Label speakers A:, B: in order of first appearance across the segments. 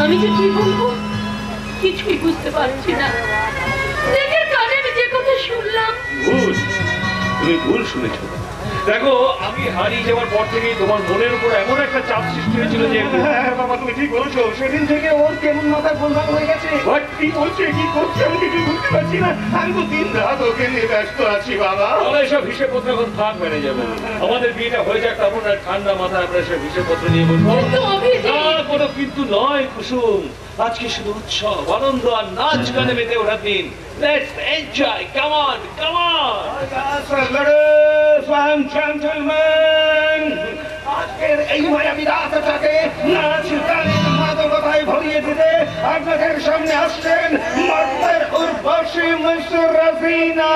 A: আমি যে কি বলবো কিছুই বুঝতে পারছি না। নিজের কানে আমি যে কথা শুনলাম।
B: ভুল, তুমি ভুল শুনেছো। দেখো, আমি হারিয়ে যাওয়ার পর থেকেই তোমার মনের উপর এমন একটা চাপ সৃষ্টি হয়েছিল যে
C: বাবা তুমি ঠিক বলেছো। সেদিন থেকে ওর কেমন মাথা গোলমাল হয়ে গেছে। কি বলছে কি করছে আমি কিছু বুঝতে পারছি না। আমি তো দিন রাত ওকে নিয়ে ব্যস্ত আছি বাবা।
B: আমরা এসব হিসেবপত্র এখন থাক মেনে যাবো। আমাদের বিয়েটা হয়ে যাক, তারপর ঠান্ডা মাথায় আমরা এসব হিসেবপত্র নিয়ে বসবো। কোনো কিন্তু নয় কুসুম, আজকে শুধু উৎসব, আনন্দ আর নাচ গানে মেতে ওঠার দিন। Let's enjoy, come on, come on.
C: Ladies and gentlemen, আজকের এই মায়াবী রাতটাকে নাচ গানের মাদকতায় ভরিয়ে দিতে আপনাদের সামনে আসছেন মর্তের উর্বশী মিস রাজিনা।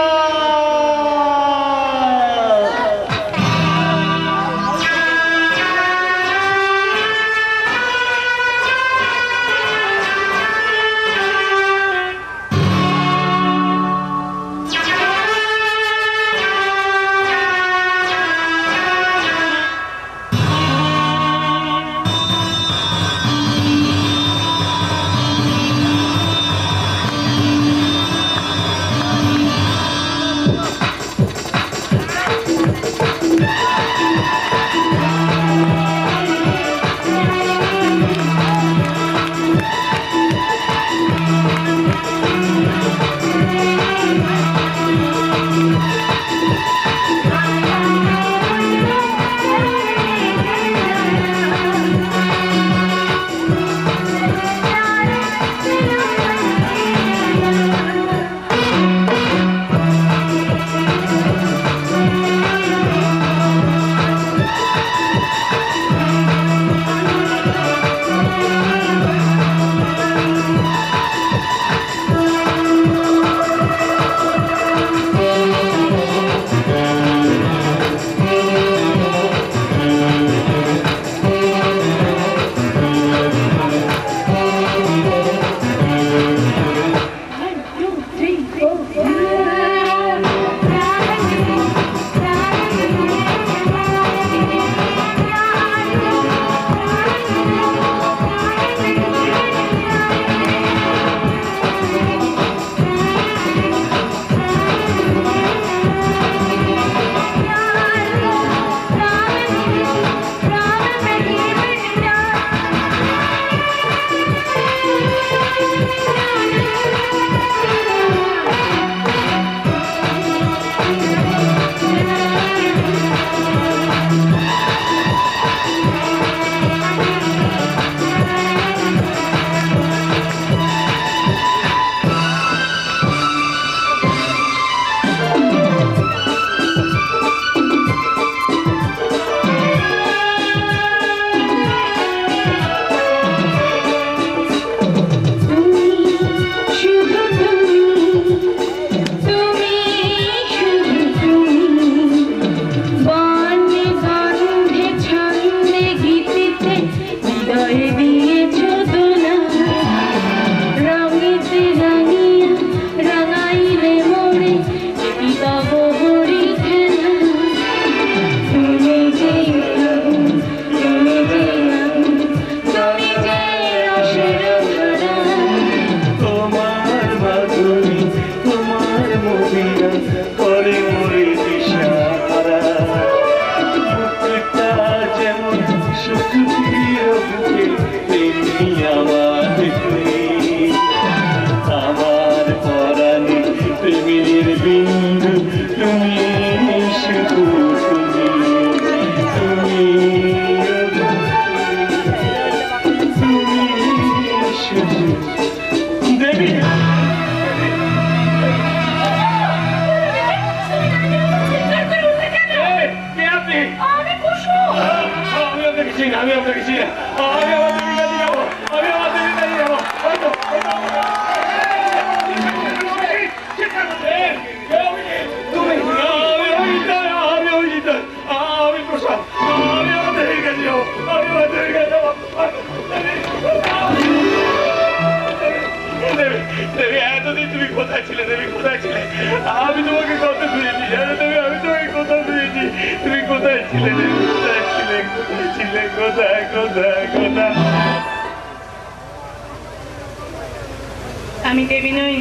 A: আমি দেবী নই,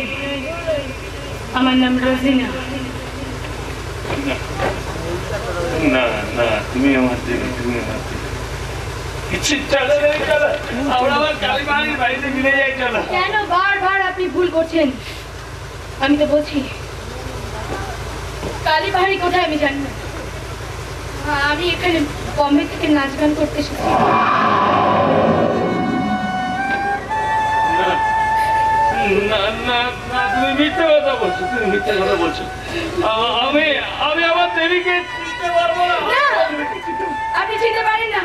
A: আমার নাম রোজিনা।
B: না না, তুমি আমার দেবী, তুমি আমার দেবী। চলো রে, চলো, আমরা আবার কালীবাড়ির বাড়িতে মিলে যাই, চলো।
A: কেন বারবার আপনি ভুল করছেন? আমি তো বলছি কালীবাড়ি কোথায় আমি জানি না। আমি এখানে বম্বে থেকে নাচ গান করতে এসেছি।
B: না না না, তুমি মিথ্যে কথা বলছো, তুমি মিথ্যে কথা বলছো। আমি আমি আমার দেবীকে চিনতে পারবো না।
A: আপনি চিনতে পারেন না,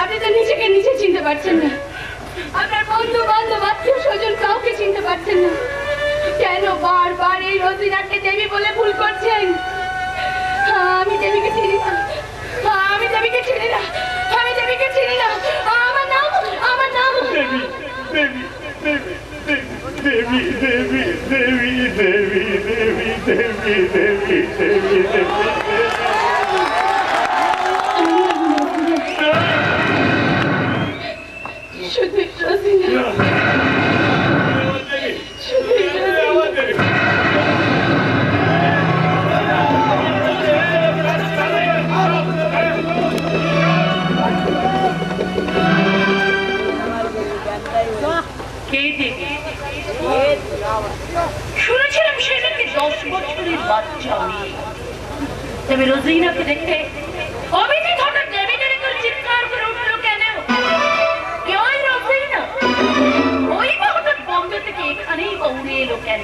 A: আপনি তো নিজেকে নিজে চিনতে পারছেন না, আপনার বন্ধু বান্ধব আত্মীয় স্বজন কাউকে চিনতে পারছেন না। কেন বারবার এই রোজিনাকে দেবী বলে ভুল করছেন? আমি দেবীকে চিনি না, আমি দেবীকে চিনি না, আমি দেবীকে চিনি না। আমার নাম
B: দেবী দেবী দেবী দেবী দেবী দেবী দেবী দেবী দেবী দেবী দেবী।
A: শুধু রোজিনা, শুধু রোজিনা। শুনেছিলাম সে নাকি 10 বছরের বাচ্চা মেয়ে। তবে রোজিনাকে দেখে অভিজিৎ হঠাৎ দেবী দেবী করে চিৎকার করে উঠলো কেন? ওই রোজিনা, ওই বা হঠাৎ বম্বে থেকে এখানেই বা উড়ে এলো কেন?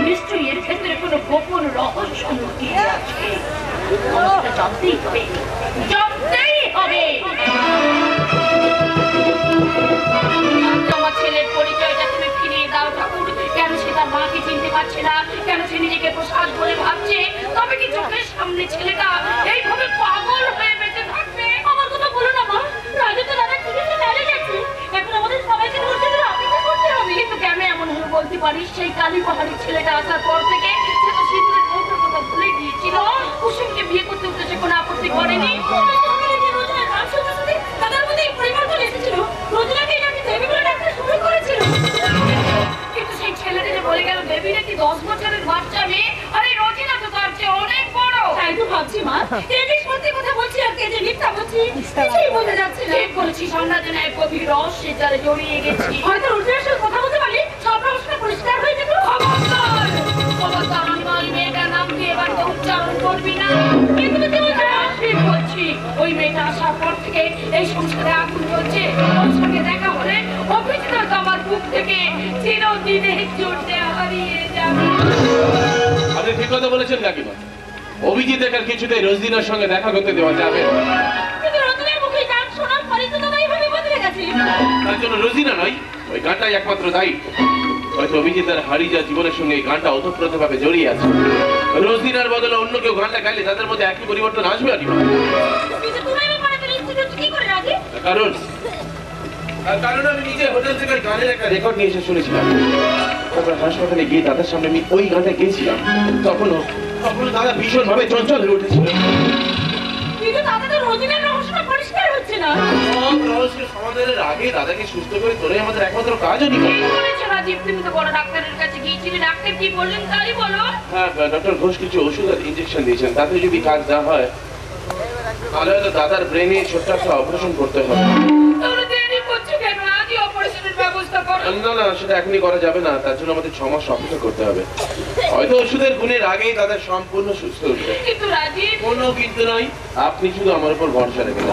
A: নিশ্চয়ই এর ভেতরে কোনো গোপন রহস্য লুকিয়ে আছে। জানতেই হবে, জানতেই হবে। আমার ছেলের পরিচয়টা তুমি ফিরিয়ে দাও ঠাকুর। কেন সে তার মাকে চিনতে পারছে না? কেন সে নিজেকে প্রসাদ বলে ভাবছে? তবে কি চোখের সামনে ছেলেটা এইভাবে পাগল হয়ে বেঁচে থাকবে? আমার কথা বলো না মা, রাজু তো দাদা ঠিক আছে, মেরে গেছে। এখন আমাদের সবাইকে ধরতে ধরে অপেক্ষা করতে হবে। কিন্তু কেন এমন হয়ে বলতে পারিস? সেই কালী পাহাড়ির ছেলেটা আসার পর থেকে সে তো সিঁদুরের কৌটোর কথা ভুলে গিয়েছিল। কুসুমকে বিয়ে করতে হতে সে কোনো আপত্তি করেনি। তাদের মধ্যে এই পরিবর্তন এসেছিল, রোজিনাকে নাকি দেবী বলে ডাকতে শুরু করেছিল। কিন্তু সেই ছেলেটা যে বলে গেল দেবী নাকি 10 বছরের বাচ্চা মেয়ে, আরে রোজিনা তো তার চেয়ে অনেক বড়। তাই তো ভাবছি মা, কে যে সত্যি কথা বলছি আর কে যে মিথ্যা বলছি কিছুই বোঝা যাচ্ছে না। ঠিক বলেছিস, আমরা যেন এক গভীর রহস্যের জালে জড়িয়ে গেছি। হয়তো রোজিনার সাথে কথা বলতে পারলে সব রহস্য পরিষ্কার হয়ে যেত। খবরদার, খবরদার, আমার ওই মেয়েটার নাম দিয়ে বাড়িতে উচ্চারণ করবি না। কিন্তু ঠিক বলছি, ওই মেয়েটা আসার পর থেকে এই সংসারে আগুন জ্বলছে। ওর সঙ্গে দেখা হলে অভিজিৎ আমার বুক থেকে চিরদিনের জন্য হারিয়ে যাবে।
C: আপনি ঠিক কথা বলেছেন কাকিমা। অভিজিৎ এখানে কিছুতেই রোজিনার সঙ্গে দেখা করতে দেওয়া যাবে না।
A: কিন্তু রোজিনার মুখে গান শোনার পরে তো দাদা এইভাবে বদলে গেছে।
C: তার জন্য রোজিনা নয়, ওই গানটাই একমাত্র দায়ী। হয়তো অভিজিতের হারিয়ে যাওয়া জীবনের সঙ্গে এই গানটা ওতপ্রোতভাবে জড়িয়ে আছে। রোজিনার বদলে অন্য কেউ গানটা গাইলে তাদের মধ্যে একই পরিবর্তন আসবে আর কারণ আমি নিজে হোটেল থেকে গানের একটা রেকর্ড নিয়ে এসে শুনেছিলাম। তারপর হাসপাতালে গিয়ে তাদের সামনে আমি ওই গানটা গেয়েছিলাম। তখনও দাদা ভীষণ ভাবে চঞ্চল হয়ে উঠেছিল।
A: কিন্তু দাদা তো রোজিনার রহস্যটা পরিষ্কার হচ্ছে না।
C: সব রহস্য সমাধানের আগে দাদাকে সুস্থ করে তোলে আমাদের একমাত্র কাজও নিব।
A: রাজীব, তুমি তো বড় ডাক্তারের কাছে গিয়েছিলে, ডাক্তার কি বললেন তাই বলো।
C: হ্যাঁ, ডক্টর ঘোষ কিছু ওষুধ আর ইনজেকশন দিয়েছেন। তাতে যদি কাজ না হয় তাহলে হয়তো দাদার ব্রেনে ছোট্ট একটা অপারেশন করতে হবে।
A: তোমরা দেরি করছো কেন? আজই অপারেশনের ব্যবস্থা করো।
C: না, সেটা এখনই করা যাবে না। তার জন্য আমাদের 6 মাস অপেক্ষা করতে হবে। হয়তো ওষুধের গুণের আগেই দাদা সম্পূর্ণ সুস্থ উঠবে।
A: কিন্তু রাজীব,
C: কোনো কিন্তু নয়, আপনি শুধু আমার উপর ভরসা রেখে দেন।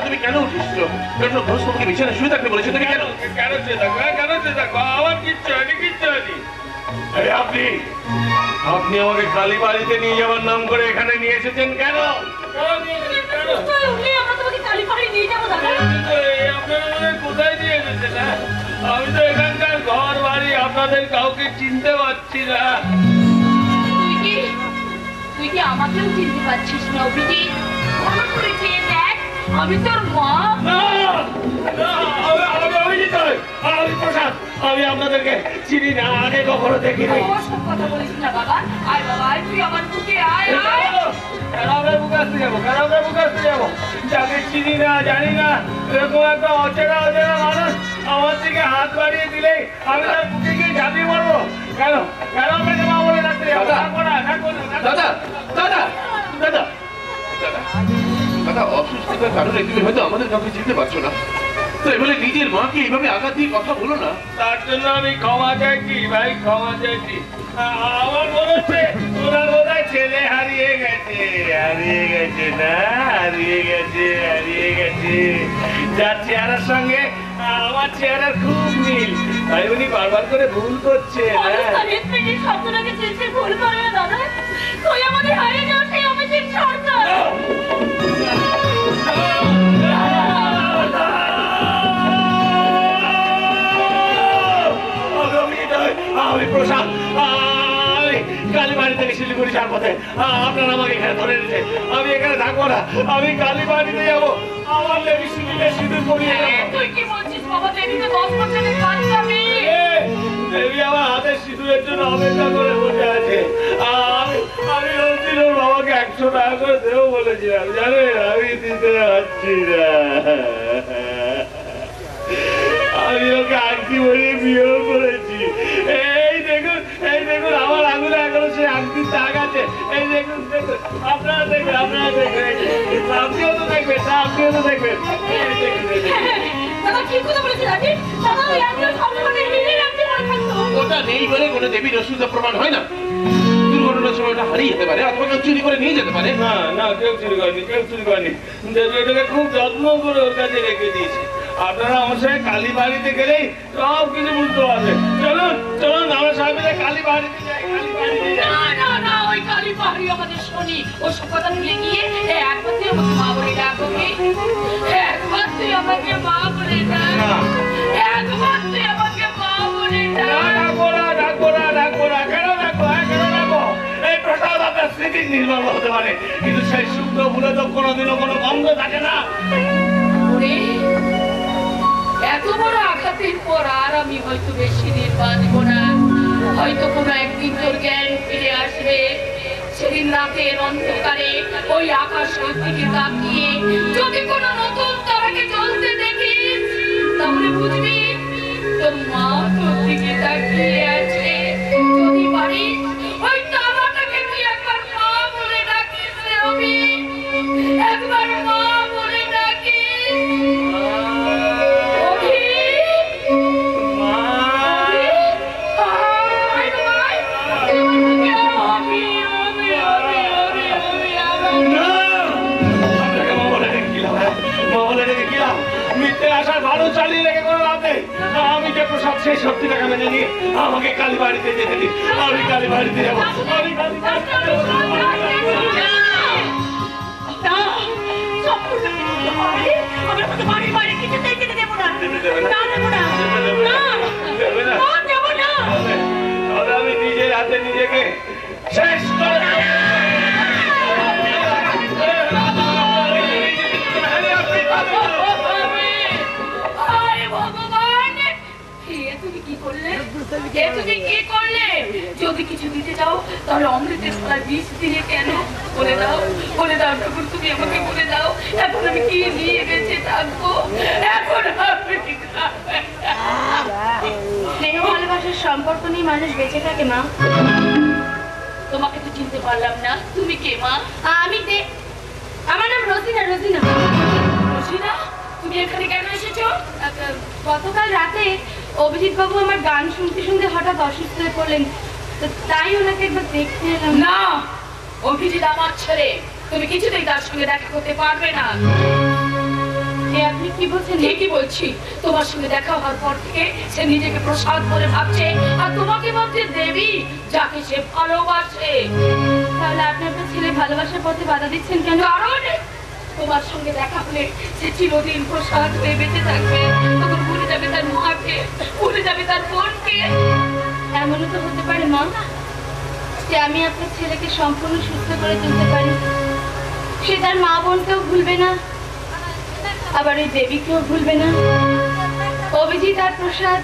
C: তুমি কেন উঠিস? ডক্টর ঘোষ তোমাকে বিছানায় শুয়ে থাকতে বলেছে। তুমি কেন
B: আমার কিচ্ছু হয়নি, কিচ্ছু হয়নি। আপনি আমাকে কালীবাড়িতে নিয়ে যাওয়ার নাম করে এখানে নিয়ে এসেছেন কেন? কোথায় নিয়ে এসেছেন? আমি তো এখানকার ঘর বাড়ি আপনাদের কাউকে চিনতে পারছি না।
A: তুই কি আমাকেও চিনতে পারছিস না অভিজিৎ? আমি তোর মা।
B: আমি প্রসাদ, আমি আপনাদেরকে চিনি না, আগে কখনো দেখিনি।
A: কথা বলিস না বাবা। আয় বাবা, তুই আমার বুকে আয়।
B: যাবো? কেন দেবু কাছে যাবো? যাকে চিনি না জানি না এরকম একটা অচেনা অচেনা মানুষ আমার থেকে হাত বাড়িয়ে দিলে আমি তার বুকে গিয়ে ঝাঁপিয়ে পড়বো? কেন কেন আপনাকে মা বলে ডাকতে যাবো? ডাকবো না, ডাকবো না, ডাকবো না।
C: দাদা দাদা দাদা দাদা দাদা, অসুস্থতার কারণে তুমি হয়তো আমাদের কাউকে চিনতে পারছো না, তাই বলে নিজের মাকে এইভাবে আঘাত দিয়ে কথা বলো না।
B: তার জন্য আমি ক্ষমা চাইছি ভাই, ক্ষমা চাইছি। আমার মনে হচ্ছে ওনার বোধহয় ছেলে হারিয়ে গেছে, হারিয়ে গেছে না, হারিয়ে গেছে, হারিয়ে গেছে। যার চেহারার সঙ্গে আমার চেহারার খুব মিল, তাই উনি বারবার করে ভুল করছে না।
A: শব্দটাকে চেয়েছে ভুল করবে দাদা, তুই আমাদের হারিয়ে যাও সেই অমিতের সরকার।
B: আমি প্রসাদ, আমি কালীবাড়ি থেকে শিলিগুড়ি যাওয়ার পথে আপনারা আমাকে এখানে ধরে নিতে, আমি এখানে থাকবো না, আমি কালীবাড়িতে যাবো, আমার দেবী সিঁদুর পরিয়ে যাবো।
A: তুই কি বলছিস বাবা? দেবীকে 10 বছরের বাচ্চা মেয়ে,
B: দেবী আমার হাতের সিঁদুরের জন্য অপেক্ষা করে বসে আছে। আমি রঞ্জিতর বাবাকে 100 টাকা করে দেবো বলেছিলাম, জানেন আমি দিতে পারছি না। আমি ওকে আংটি পরিয়ে বিয়েও করেছি। এই দেখুন আমার আঙুলে এখনো সেই আংটির দাগ আছে। এই দেখুন দেখুন, আপনারা দেখবেন, আপনারা দেখবেন, আপনিও তো দেখবেন, আপনিও তো দেখবেন। এই দেখুন,
A: দাদা ঠিক কথা বলেছিস রাজি। দাদা ওই একজন সবসময় মিলে রাখতে পারতো।
C: ওটা নেই বলে কোনো দেবীর অসুবিধা প্রমাণ হয় না। দুর্ঘটনার সময় ওটা হারিয়ে যেতে পারে, অথবা কেউ চুরি করে নিয়ে যেতে পারে।
B: না না, কেউ চুরি করেনি, কেউ চুরি করেনি। দেবী এটাকে খুব যত্ন করে ওর কাছে রেখে দিয়েছে। আপনারা আমার সঙ্গে কালীবাড়িতে গেলেই সব কিছু বুঝতে পারবেন। চলুন চলুন, আমরা সবাই মিলে কালীবাড়িতে যাই, কালীবাড়িতে যাই।
A: না না না, ওই কালী পাহাড়ি আমাদের শনি ওসব কথা ভুলে গিয়ে একবার তুই আমাকে মা বলে ডাকবি, একবার তুই আমাকে মা বলে ডাক, একবার তুই আমাকে মা বলে ডাক।
B: ডাকবো না, ডাকবো না, ডাকবো না। কেন ডাকবো? কেন ডাকবো? এই প্রসাদ আপনার স্মৃতির নির্মল হতে পারে, কিন্তু সেই শুদ্ধ ভুলে তো কোনোদিনও কোনো গন্ধ থাকে না।
A: ওরে, এত বড় আঘাতের পর আর আমি হয়তো বেশি দিন বাঁচব না। হয়তো কোনো একদিন তোর জ্ঞান ফিরে আসবে। সেদিন রাতের অন্ধকারে ওই আকাশের দিকে তাকিয়ে যদি কোনো নতুন তারাকে জ্বলতে দেখিস, তাহলে বুঝবি তোর মা তোর দিকে তাকিয়ে আছে। যদি পারিস ওই তারাটাকে তুই একবার মা বলে ডাকিস রে রবি, একবার মা বলে ডাকিস।
B: চালিয়ে রেখে কোনো লাভ নেই। আমি যে প্রসাদ সেই সত্যিটাকে মেনে নিয়ে আমাকে কালীবাড়িতে যেতে দিন, আমি কালীবাড়িতে যাবো, আমি কালীবাড়িতে আমি নিজের হাতে নিজেকে শেষ করে
A: যদি কিছু দিতে চাও তাহলে অমৃতের তলায় বিষ দিয়ে কেন বলে দাও, বলে দাও ঠাকুর, তুমি আমাকে বলে দাও। এখন আমি কি নিয়ে বেঁচে থাকবো? এখন
D: স্নেহ ভালোবাসার সম্পর্ক নিয়ে মানুষ বেঁচে থাকে মা।
A: তোমাকে তো চিনতে পারলাম না, তুমি কে মা?
D: আমার নাম রোজিনা। রোজিনা,
A: তুমি এখানে কেন এসেছো?
D: গতকাল রাতে অভিজিৎ বাবু আমার গান শুনতে শুনতে হঠাৎ অসুস্থ হয়ে পড়লেন, তো তাই ওনাকে একবার দেখতে এলাম।
A: না, অভিজিৎ আমার ছেলে, তুমি কিছুতেই তার সঙ্গে দেখা করতে পারবে না।
D: আপনি কি বলছেন?
A: ঠিকই বলছি, তোমার সঙ্গে দেখা হওয়ার পর থেকে সে নিজেকে প্রসাদ বলে ভাবছে, আর তোমাকে ভাবছে দেবী, যাকে সে ভালোবাসে।
D: তাহলে আপনি আপনার ছেলে ভালোবাসার পথে বাধা দিচ্ছেন কেন?
A: কারণ তোমার সঙ্গে দেখা হলে সে চিরদিন প্রসাদ হয়ে বেঁচে থাকবে, তখন ভুলে যাবে তার মাকে, ভুলে যাবে তার বোনকে।
D: এমনও তো হতে পারে মা যে আমি আপনার ছেলেকে সম্পূর্ণ সুস্থ করে তুলতে পারি, সে তার মা বোনকেও ভুলবে না, আবার ওই দেবীকেও ভুলবে না। অভিজিৎ আর প্রসাদ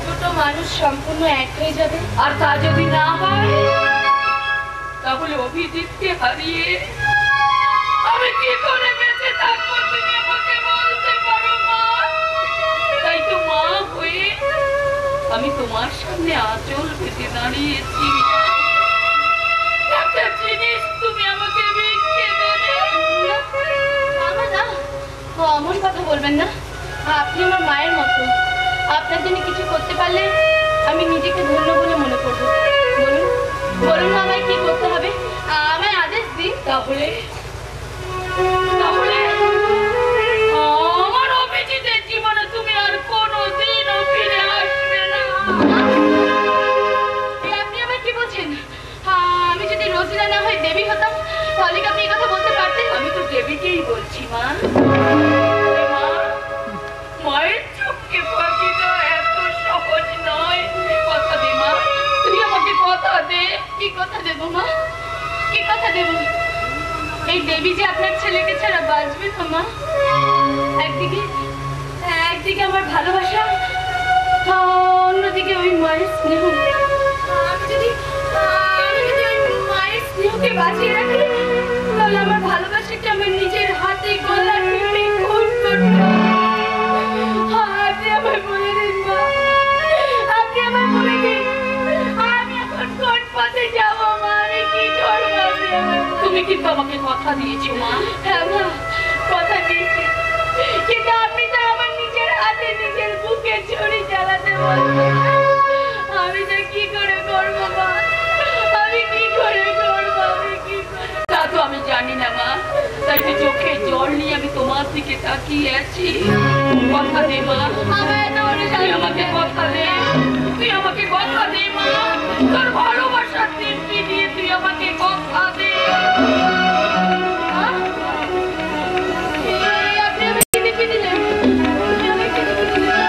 D: দুটো মানুষ সম্পূর্ণ এক হয়ে যাবে।
A: আর তা যদি না হয় তাহলে অভিজিৎকে হারিয়ে আমি কি করে বেঁচে থাকবো তুমি আমাকে বলতে পারো মা? তাই তো মা হয়ে আমি তোমার সামনে আঁচল পেতে দাঁড়িয়েছি। একটা জিনিস তুমি আমাকে ভিক্ষে দেবে।
D: বাবা না, ও অমন কথা বলবেন না। আপনি আমার মায়ের মতো। আপনার জন্য কিছু করতে পারলে আমি নিজেকে ধন্য বলে মনে করবো। বলুন বলুন না, আমায় কি করতে হবে? আমায় আদেশ দিন।
A: তাহলে তাহলে আমার অভিজিতের জীবনে তুমি আর কোনোদিনও ফিরে আসবে না।
D: আপনি আমায় কি বলছেন? আমি যদি রোজিনা না হয়ে দেবী হতাম তাহলে কি আপনি এই কথা বলতে পারতেন?
A: আমি তো দেবীকেই বলছি মা। মা, মায়ের চোখকে ফাঁকি দেওয়া এত সহজ নয়। কথা দে মা, তুই আমাকে কথা দে।
D: কি কথা দেবো মা? কি কথা দেবো? এই দেবী যে আপনার ছেলেকে ছাড়া বাঁচবে না মা। একদিকে একদিকে আমার ভালোবাসা, অন্যদিকে ওই মায়ের স্নেহ। আমি যদি ওই মায়ের স্নেহকে বাঁচিয়ে রাখি তাহলে আমার ভালোবাসাকে আমার নিজের হাতে গলা টিপে খুন করতে হবে। আপনি আমায় বলে দিন মা, আপনি আমায় বলে দিন আমি এখন কোন পথে যাবো মা? আমি কি করবো?
A: তুমি কিন্তু আমাকে কথা দিয়েছো মা।
D: হ্যাঁ মা, কথা দিয়েছি, কিন্তু আপনি তো আমার নিজের হাতে নিজের বুকে ছুরি চালাতে বলছেন। আমি তো কি করে করবো মা? আমি কি করে করবো? আমি কি করে?
A: তা তো আমি জানি না মা, তাই তো চোখে জল নিয়ে আমি তোমার দিকে তাকিয়ে আছি। কথা দে মা,
D: আমায় এত বড়
A: তুই আমাকে কথা দে, তুই আমাকে কথা দে মা। তোর ভালোবাসার দিব্যি দিয়ে তুই আমাকে কথা দে।
D: আপনি আমাকে দিব্যি দিলেন? আপনি আমাকে দিব্যি দিলেন?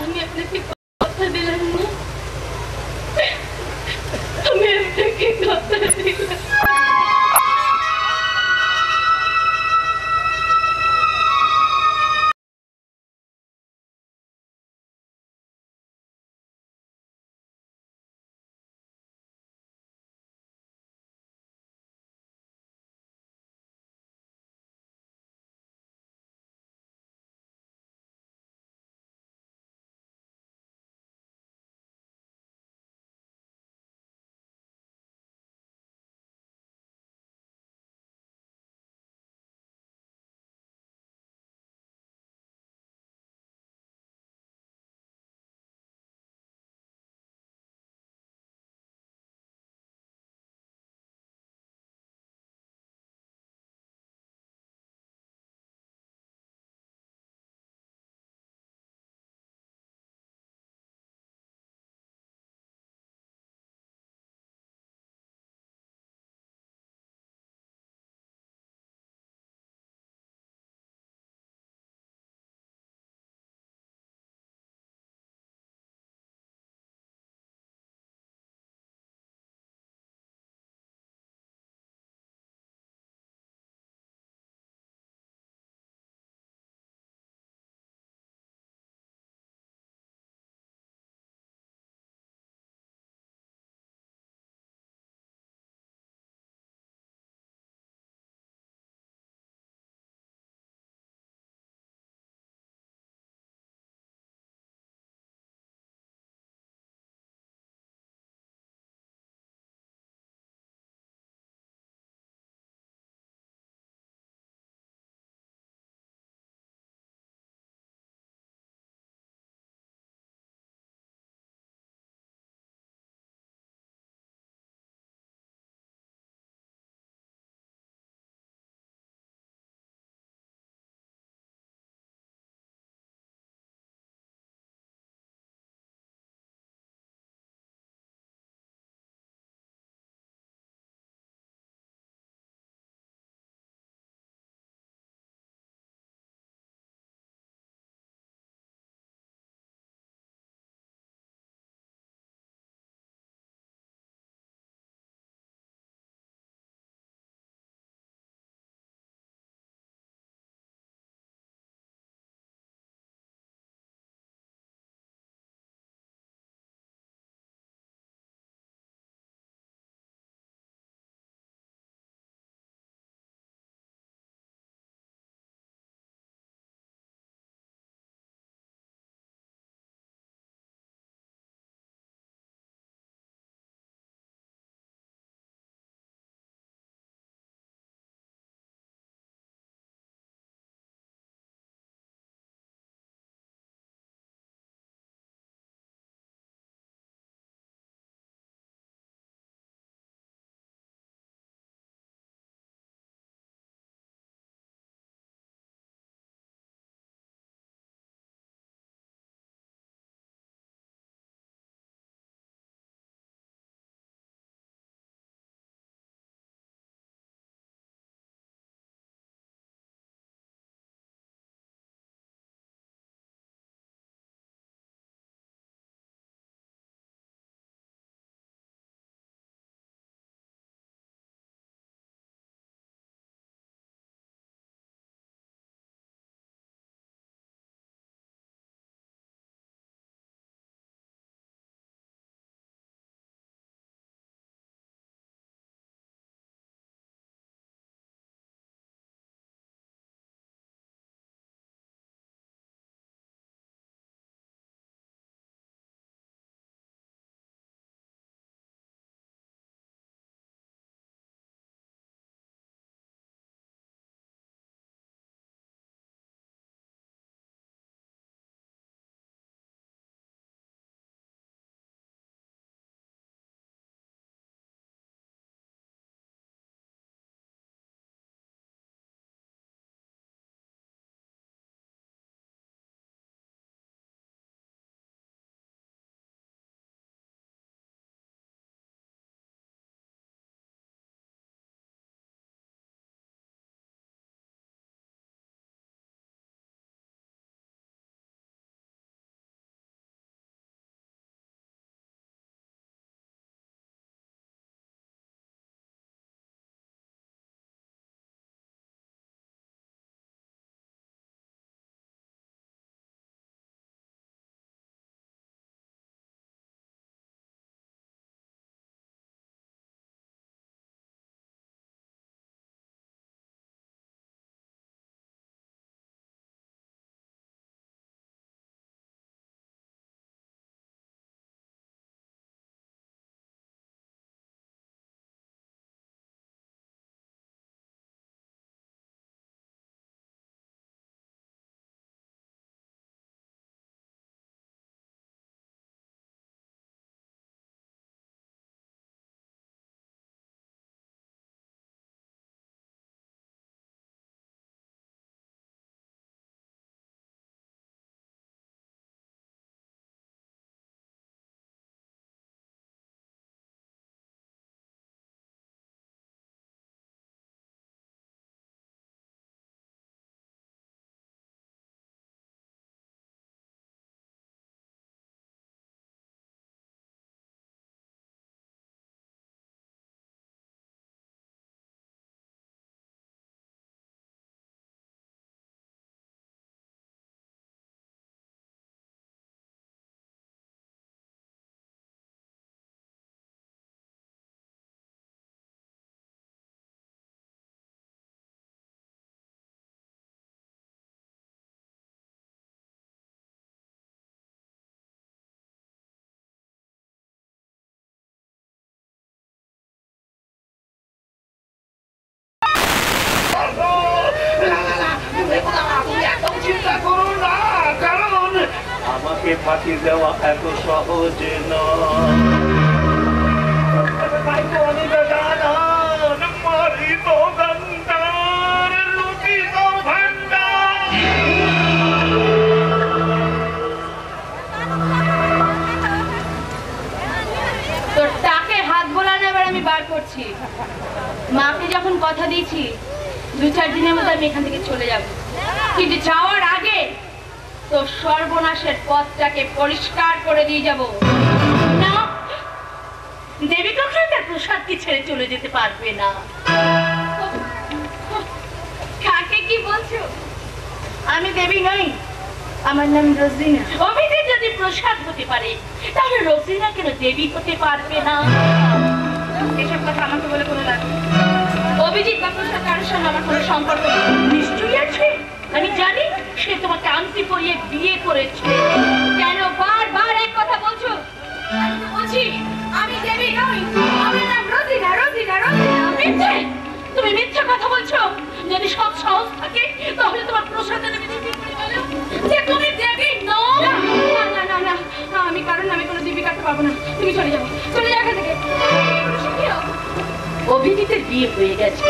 D: আমি আপনাকে কথা দিলাম না, আমি আপনাকে কথা দিলাম।
B: তাকে ফাঁকি দেওয়া এত সহজ নয়।
D: তোর টাকে হাত বোলানো এবার আমি বার করছি। মাকে যখন কথা দিয়েছি 2-4 দিনের মধ্যে আমি এখান থেকে চলে যাব, কিন্তু যাওয়ার আগে তোর সর্বনাশের পথটাকে পরিষ্কার করে দিয়ে যাব।
A: না, দেবী কখনো তার প্রসাদকে ছেড়ে চলে যেতে পারবে না।
D: কাকে কি বলছো? আমি দেবী নই, আমার নাম রোজিনা।
A: অভিজিৎ যদি প্রসাদ হতে পারে তাহলে রোজিনা কেন দেবী হতে পারবে না?
D: এসব কথা আমাকে বলে কোনো লাভ নেই। অভিজিৎ বা প্রসাদ কারোর সঙ্গে আমার কোনো সম্পর্ক নেই।
A: নিশ্চয়ই আছে, আমি জানি সে তোমাকে আংটি পরিয়ে বিয়ে করেছে।
D: কেন বারবার এক কথা বলছো? আমি তো বলছি আমি দেবী নই, আমার নাম রোজিনা। রোজিনা রোজিনা
A: মিথ্যে! তুমি মিথ্যে কথা বলছো। যদি সব সাহস থাকে তাহলে তোমার প্রসাদের বিধি করে বলো যে তুমি দেবী নও।
D: না না না না, আমি কারণ আমি কোনো দেবী কাটতে পারবো না। তুমি চলে যাও, চলে যাও এখান থেকে।
A: অভিজিতের বিয়ে হয়ে গেছে,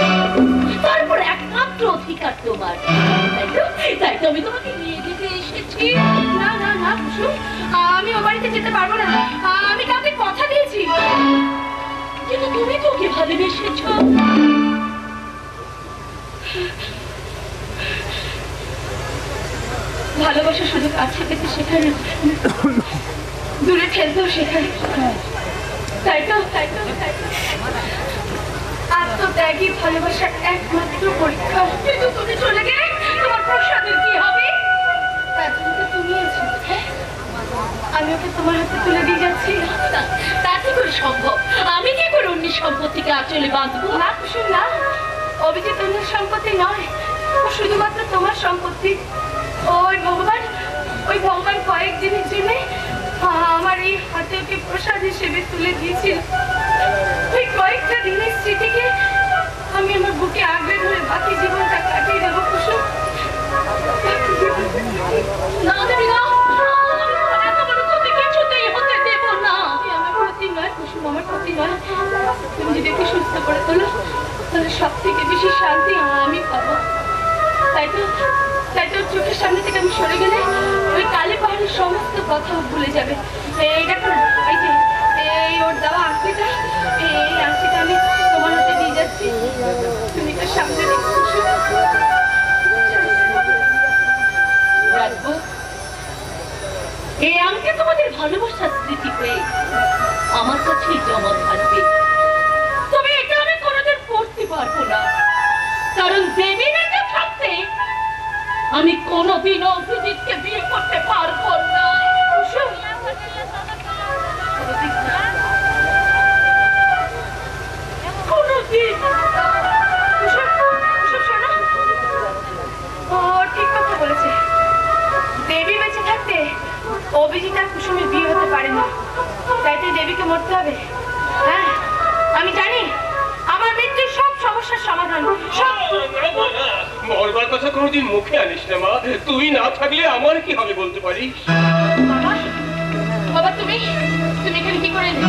A: তারপর একমাত্র অধিকার তোমার, তাই তো? তাই তো আমি তোমাকে নিয়ে যেতে এসেছি।
D: না না না কুসুম, আমি ও বাড়িতে যেতে পারবো না। আমি কাউকে কথা দিয়েছি।
A: কিন্তু তুমি তো ওকে ভালোবেসেছো।
D: ভালোবাসা শুধু কাছে পেতে শেখায় না, দূরে ঠেলতেও শেখায়। তাই তো তাই তো তাই তো আত্মত্যাগী ভালোবাসার একমাত্র পরীক্ষা।
A: কিন্তু তুমি চলে গেলে তোমার প্রসাদের কি হবে?
D: তার জন্য তো তুমি আছো। আমি ওকে তোমার হাতে তুলে দিয়ে যাচ্ছি।
A: তা কি করে সম্ভব? আমি কি করে অন্যের সম্পত্তিকে আঁচলে বাঁধবো?
D: না কুসুম না, অভিজিৎ অন্যের সম্পত্তি নয়, ও শুধুমাত্র তোমার সম্পত্তি। ওই ভগবান কয়েকদিনের জন্য আমার এই হাতে ওকে প্রসাদ হিসেবে তুলে দিয়েছিল। ওই কয়েকটা দিনের স্মৃতিকে আমি আমার বুকে আগলে ধরে বাকি জীবনটা কাটিয়ে দেবো কুসুম।
A: না দেবী না, এত বড় ক্ষতি কিছুতেই হতে দেব না।
D: আমার ক্ষতি নয় কুসুম, আমার ক্ষতি নয়। তুমি যদি ওকে সুস্থ করে তোলো তাহলে সব থেকে বেশি শান্তি আমি পাবো। তাই তো চোখের সামনে থেকে আমি সরে গেলে ওই কালী পাহাড়ের সমস্ত কথা ভুলে যাবে। এই দেখো না, এই যে এই ওর দেওয়া আংটিটা, এই আংটিটা আমি তোমার হাতে দিয়ে যাচ্ছি। তুমি তো সামনে
A: রাখবো এই আংটি তোমাদের ভালোবাসার স্মৃতি পেয়ে আমার কাছেই জমা থাকবে। তবে এটা আমি কোনোদিন পড়তে পারবো না, কারণ দেবী বেঁচে থাকতে আমি কোনোদিন অভিজিৎকে বিয়ে করতে পারবো না। কোনোদিন।
D: ঠিক কথা বলেছে। দেবী বেঁচে থাকতে অভিজিৎ আর কুসুমের বিয়ে হতে পারে না। তাই তো দেবীকে মরতে হবে। হ্যাঁ আমি জানি আমার মৃত্যুর সব সমস্যার সমাধান। সব
C: মরবার কথা কোনোদিন মুখে আনিস না মা। তুই না থাকলে আমার কি হবে বলতে পারিস?
D: বাবা, বাবা তুমি এখানে কি করে এলে?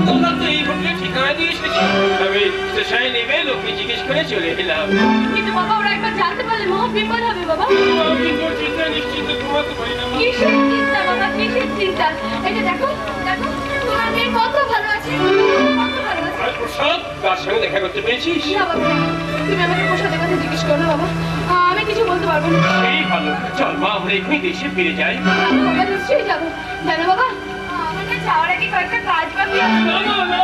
C: তোমরা তো এই হোটেলে ঠিকানা দিয়ে এসেছি। আমি স্টেশনে নেমে লোককে জিজ্ঞেস করে চলে এলাম।
D: কিন্তু বাবা ওরা একবার জানতে পারলে মহা বিপদ হবে বাবা।
C: আমি তোর চিন্তা নিশ্চিন্ত ঘুমাতে পারি না।
D: কিসের চিন্তা বাবা, কিসের চিন্তা? এই যে দেখো দেখো তোমার মেয়ে কত ভালো আছে, কত ভালো আছে।
C: আর প্রসাদ তার সঙ্গে দেখা করতে পেরেছিস?
D: না বাবা, তুমি আমাকে প্রসাদের কথা জিজ্ঞেস করো না বাবা, আমি কিছু বলতে পারবো না।
C: সেই ভালো, চল মা আমরা এখনই দেশে ফিরে যাই।
D: বাবা নিশ্চয়ই যাবো। জানো বাবা আমাকে যাওয়ার আগে কয়েকটা কাজ বাকি আছে।
C: না না না,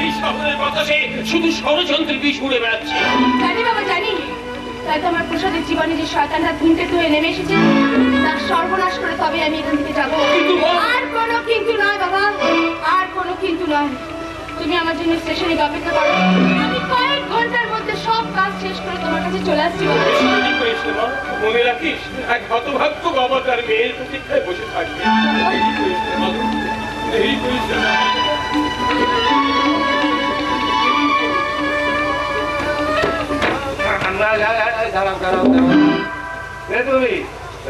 C: এই শহরের বাতাসে শুধু ষড়যন্ত্রের বিষ উড়ে বেড়াচ্ছে।
D: জানি বাবা জানি, তাই তো আমার প্রসাদের জীবনে যে শয়তানটা ধুনতে ধুয়ে নেমে এসেছে তার সর্বনাশ করে তবে আমি এখান থেকে যাবো।
C: কিন্তু মা,
D: আর কোনো কিন্তু নয় বাবা, আর কোনো কিন্তু নয়। তুমি আমার জন্য স্টেশনে অপেক্ষা করো, আমি কয়েক ঘন্টার মধ্যে সব কাজ শেষ করে তোমার কাছে চলে আসছি বাবা।
C: কি করেছে মা? মনে রাখিস, এক হতভাগ্য বাবা তার মেয়ের প্রতীক্ষায় বসে থাকবে। দেরি করিস না মা, দেরি করিস না।
B: দাঁড়াও। তুমি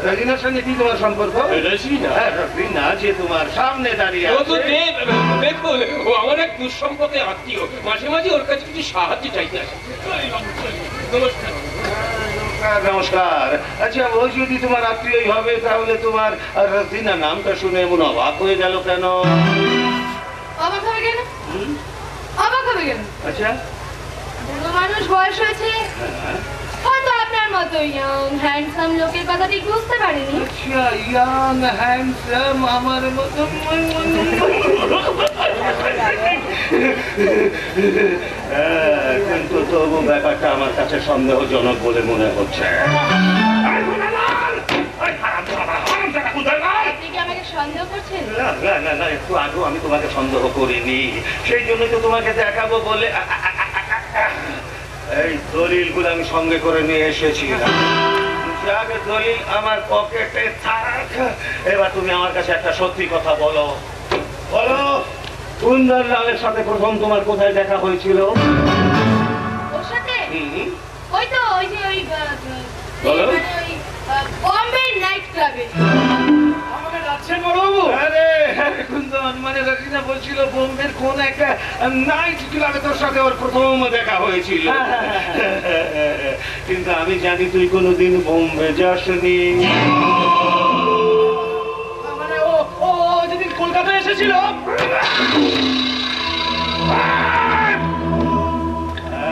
E: রজিনার সঙ্গে কি তোমার সম্পর্ক?
B: রজিনা?
E: হ্যাঁ, রজিনা যে তোমার সামনে দাঁড়িয়ে
C: ও তো
E: আছে।
C: দেখুন, ও আমার এক দুঃসম্পর্কে আত্মীয়, মাঝে মাঝে ওর কাছে কিছু সাহায্য চাইতে আসে। নমস্কার।
E: নমস্কার। আচ্ছা, ও যদি তোমার আত্মীয়ই হবে তাহলে তোমার রজিনা নামটা শুনে এমন অবাক হয়ে গেল কেন?
D: অবাক হবে কেন? অবাক হবে কেন?
E: আচ্ছা,
D: বুড়ো মানুষ, বয়স হয়েছে, হয়তো আপনার মতো ইয়ং হ্যান্ডসাম লোকের কথা ঠিক বুঝতে পারেনি।
E: আচ্ছা, ইয়াং হ্যান্ডসাম আমার মতো। কিন্তু তবু ব্যাপারটা আমার কাছে সন্দেহজনক বলে মনে হচ্ছে।
D: আপনি কি আমাকে সন্দেহ করছেন?
E: না না না না, একটু আগেও আমি তোমাকে সন্দেহ করিনি, সেই জন্য তো তোমাকে দেখাবো বলে এই দলিলগুলো আমি সঙ্গে করে নিয়ে এসেছিলাম। আগে দলিল আমার পকেটে থাক। এবার তুমি আমার কাছে একটা সত্যি কথা বলো। বলো, সুন্দরলালের সাথে প্রথম তোমার কোথায় দেখা হয়েছিল?
D: ওর সাথে?
E: হুম,
D: ওই তো, ওই যে ওই
E: বলো।
D: মানে ওই বম্বে নাইট ক্লাবে।
B: আমাকে যাচ্ছেন বড়বাবু?
E: আরে কুন্দন, মানে রচিনা বলছিল বোম্বের কোন একটা নাইট ক্লাবে তোর সাথে ওর প্রথম দেখা হয়েছিল। কিন্তু আমি জানি তুই কোনোদিন বোম্বে যাসনি।
B: মানে ও যেদিন কলকাতায় এসেছিল,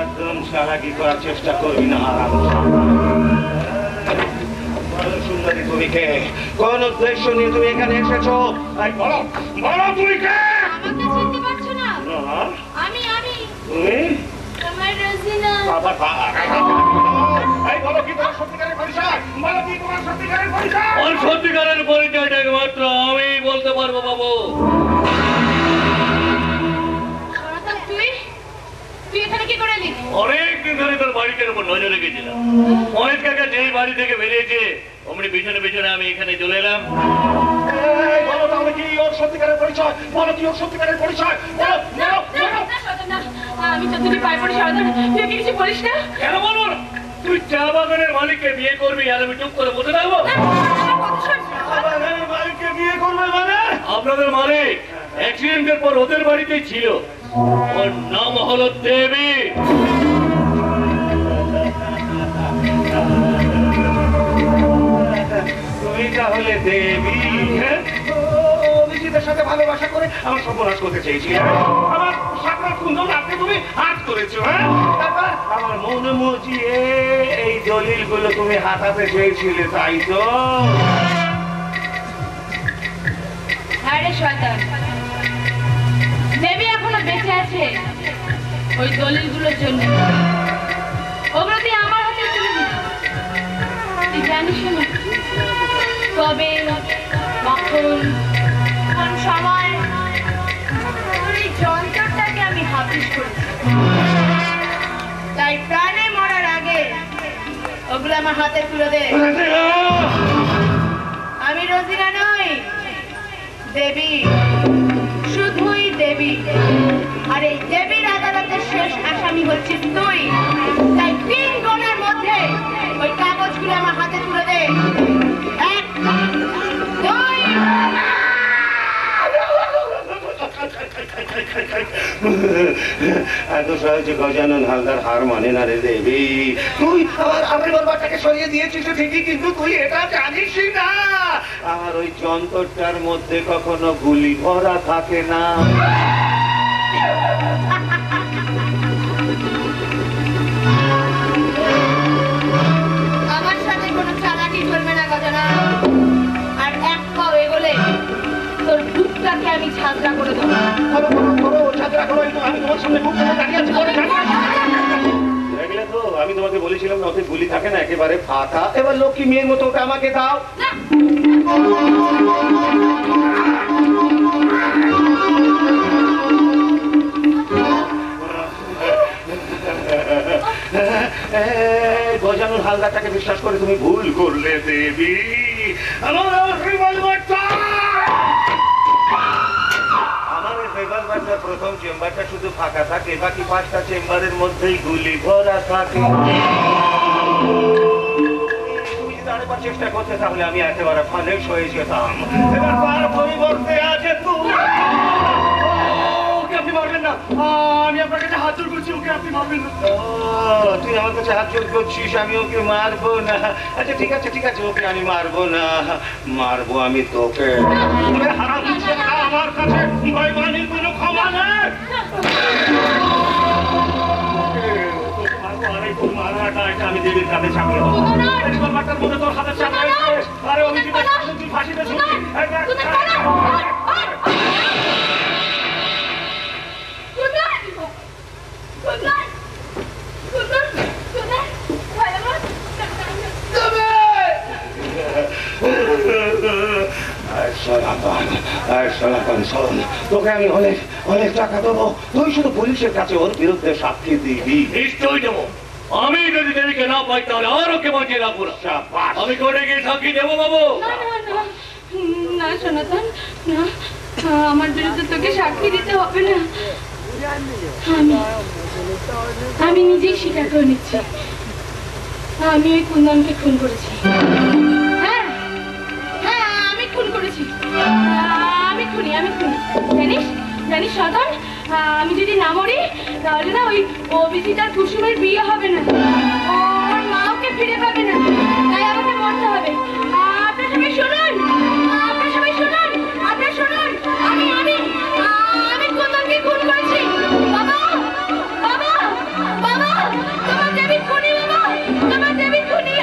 E: একদম চালাকি করার চেষ্টা করবি না। বলো সুন্দরী, তুমি কে? কোন উদ্দেশ্য নিয়ে তুমি এখানে এসেছো? এই বলো, বলো তুমি কে?
D: আমাকে চিনতে পারছো না?
E: না,
D: আমি
E: তুমি
D: তোমার রজিনা।
E: আবার এই বলো, কি তোমার সত্যিকারের পরিচয়? বলো, কি তোমার সত্যিকারের পরিচয়?
B: ওর সত্যিকারের পরিচয়টা একমাত্র আমি বলতে পারবো বাবু।
D: সনাতন, তুই এখানে কি করে এলি?
B: অনেকদিন ধরে তোর বাড়িটার উপর নজর রেখেছিলাম। মহেশ কাকা যেই বাড়ি থেকে বেরিয়েছে অমনি পিছনে পিছনে আমি এখানে চলে এলাম।
E: এই বলো তাহলে কি ওর সত্যিকারের পরিচয়? বলো, কি ওর সত্যিকারের পরিচয়? বলো, বলো, বলো।
D: না, সনাতন, না। আমি তো তুমি পায়ে পড়ি, সনাতন, তুই ওকে কিছু বলিস না।
B: কেন বলবো না? তুই চা বাগানের মালিককে বিয়ে করবি আর আমি চুপ করে বসে থাকবো?
D: আমার কথা শোন।
E: আবার এই মালিককে বিয়ে করবে মানে?
B: আপনাদের মালিক অ্যাক্সিডেন্টের পর ওদের বাড়িতেই ছিল। ওর নাম হলো দেবী।
E: তুমি তাহলে দেবী? হ্যাঁ? ও অভিজিতের সাথে ভালোবাসা করে আমার সর্বনাশ করতে চেয়েছিলে। আমার সাকরা কুন্দন আপনি তুমি হাত করেছো, হ্যাঁ? তারপর আমার মনে মজিয়ে এই দলিলগুলো তুমি হাতাতে চেয়েছিলে, তাই তো?
D: হ্যাঁ রে শয়তান, দেবী এখনো বেঁচে আছে ওই দলিলগুলোর জন্য। ওগুলো তুই আমার হাতে তুলে দিবি, তুই জানিস না? তবে কখন কোন সময় এই যন্ত্রটাকে আমি হাফিজ করেছি, তাই প্রাণে মরার আগে ওগুলো আমার হাতে তুলে দে। আমি রোজিনা নই, দেবী, শুধুই দেবী। আর এই দেবীর আদালতের শেষ আসামি হচ্ছিস তুই। তাই 3 গণের মধ্যে ওই কাগজগুলো আমার হাতে তুলে দে। 1, 2।
E: এত সহজে গজানন হালদার হার মানে না রে দেবী। তুই আমার বাবাটাকে সরিয়ে দিয়েছিস ঠিকই, কিন্তু তুই এটা জানিসই না আমার ওই যন্ত্রটার মধ্যে কখনো গুলি ভরা থাকে না।
D: আমার সাথে কোনো চালাকি চলবে না গজানন। আর এক পাও এগোলে তোর বুকটাকে আমি ছাত্রা করে দেবো।
E: আমি তোমার সামনে বুক করে দাঁড়িয়ে আছি, দেখলে তো? আমি তোমাকে বলেছিলাম না ওতে গুলি থাকে না, একেবারে ফাঁকা। এবার লক্ষ্মী মেয়ের মতো ওটা আমাকে দাও।
D: না,
E: গজানন হালদারটাকে বিশ্বাস করে তুমি ভুল করলে দেবী। আমার রিভলভারটা, আমার রিভলভারটার প্রথম চেম্বারটা শুধু ফাঁকা থাকে, বাকি 5টা চেম্বারের মধ্যেই গুলি ভরা থাকে। তুমি যদি রক্ষার চেষ্টা করতে তাহলে আমি একেবারে ফালেক হয়ে যেতাম। এবার তার পরিবর্তে আছে তুই। ওকে আপনি মারবেন না, আমি আপনার কাছে হাত জোড় করছি, ওকে আপনি মারবেন না। তুই আমার কাছে হাত জোড় করছিস, আমি ওকে মারবো না। আচ্ছা ঠিক আছে ঠিক আছে, ওকে আমি মারবো না, মারবো আমি তোকে। আমার কাছে বেঈমানির কোনো ক্ষমা নেই। আমি দেবীর কাছে চাপিয়ে দেবো। মাটার মধ্যে তোর হাতে চাপ রয়েছে। আরে অভিজিৎ তুই ফাঁসিতে ছুটবি। তোকে আমি অনেক অনেক টাকা দেবো, তুই শুধু পুলিশের কাছে ওর বিরুদ্ধে সাক্ষী দিবি।
B: নিশ্চয়ই দেবো। আমি যদি দেবীকে না পাই তাহলে আর ওকে বাঁচিয়ে রাখবো না। আমি কোর্টে গিয়ে সাক্ষী দেবো বাবু।
D: না সনাতন, না, আমার বিরুদ্ধে তোকে সাক্ষী দিতে হবে না। আমি নিজেই স্বীকার করে নিচ্ছি, আমি ওই কুন্দনকে খুন করেছি। হ্যাঁ হ্যাঁ, আমি খুন করেছি, আমি খুনি। জানিস জানিস সনাতন, আমি যদি না মরি তাহলে না ওই অভিজিৎ আর কুসুমের বিয়ে হবে না, ওর মা ওকে ফিরে পাবে না, তাই আমাকে মরতে হবে। আপনারা সবাই শুনুন, আপনারা সবাই শুনুন, আপনারা শুনুন, আমি কুন্দনকে খুন করেছি। বাবা বাবা বাবা, তোমার দেবী খুনি, বাবা তোমার দেবী খুনি।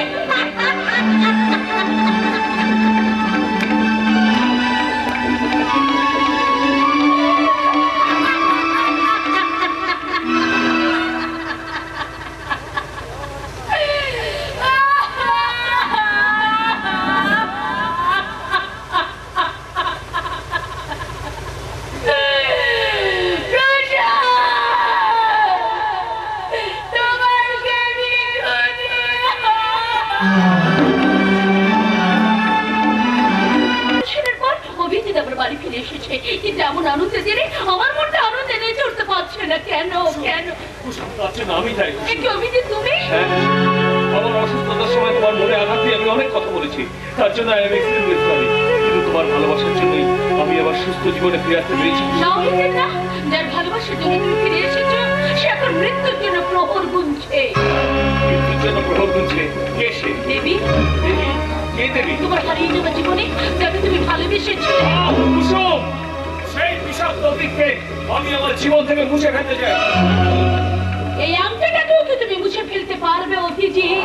D: কিন্তু এমন আনন্দে জেনে আমার মনটা আনন্দে নেচে উঠতে পারছে না। কেন কেন?
B: আমি চাই
D: অভিজিৎ তুমি
B: আমার অসুস্থতার সময় তোমার মনে আঘাত দিয়ে আমি অনেক কথা বলেছি, তার জন্য আমি এক্সট্রিমলি সরি। কিন্তু তোমার ভালোবাসার জন্যই আমি আবার সুস্থ জীবনে ফিরে আসতে পেরেছি।
D: না অভিজিৎ না, যার ভালোবাসার জন্য তুমি ফিরে এসেছো সে এখন মৃত্যুর জন্য প্রহর গুনছে।
B: মৃত্যুর জন্য প্রহর গুনছে? কে সে?
D: দেবী।
B: দেবী? কে দেবী?
D: তোমার হারিয়ে যাওয়া জীবনে যাকে তুমি ভালোবেসেছিলে।
B: কুসুম, সেই বিষাক্ত অতীতকে আমি আমার জীবন থেকে মুছে ফেলতে চাই।
D: এই আংটিটাকেও কি তুমি মুছে ফেলতে পারবে অভিজিৎ?